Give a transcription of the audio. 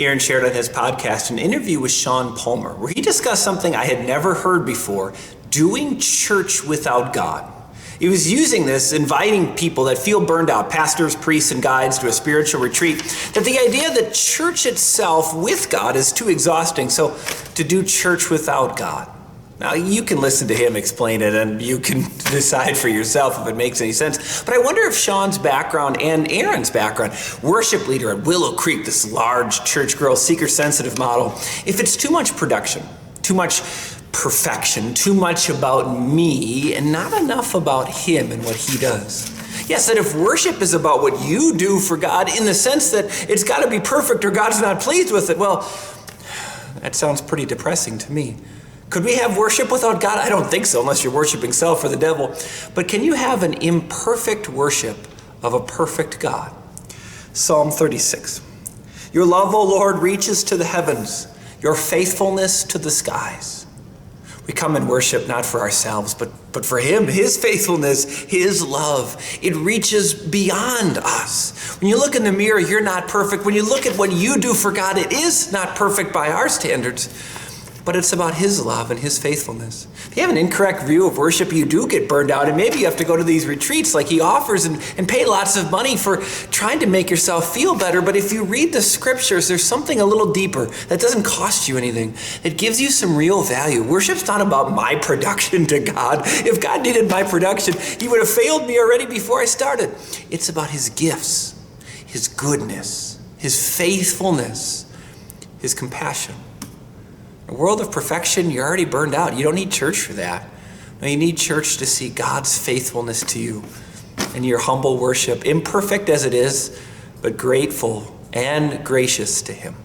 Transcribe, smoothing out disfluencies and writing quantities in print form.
Aaron shared on his podcast an interview with Sean Palmer, where he discussed something I had never heard before: doing church without God. He was using this, inviting people that feel burned out, pastors, priests, and guides, to a spiritual retreat, that the idea that church itself with God is too exhausting, so to do church without God. Now, you can listen to him explain it, and you can decide for yourself if it makes any sense. But I wonder if Sean's background and Aaron's background, worship leader at Willow Creek, this large church girl, seeker-sensitive model, if it's too much production, too much perfection, too much about me, and not enough about him and what he does. Yes, that if worship is about what you do for God, in the sense that it's got to be perfect or God's not pleased with it, well, that sounds pretty depressing to me. Could we have worship without God? I don't think so, unless you're worshiping self or the devil. But can you have an imperfect worship of a perfect God? Psalm 36. Your love, O Lord, reaches to the heavens, your faithfulness to the skies. We come and worship not for ourselves, but for him, his faithfulness, his love. It reaches beyond us. When you look in the mirror, you're not perfect. When you look at what you do for God, it is not perfect by our standards, but it's about his love and his faithfulness. If you have an incorrect view of worship, you do get burned out, and maybe you have to go to these retreats like he offers and pay lots of money for trying to make yourself feel better. But if you read the scriptures, there's something a little deeper that doesn't cost you anything. It gives you some real value. Worship's not about my production to God. If God needed my production, he would have failed me already before I started. It's about his gifts, his goodness, his faithfulness, his compassion. A world of perfection, you're already burned out. You don't need church for that. No, you need church to see God's faithfulness to you and your humble worship, imperfect as it is, but grateful and gracious to him.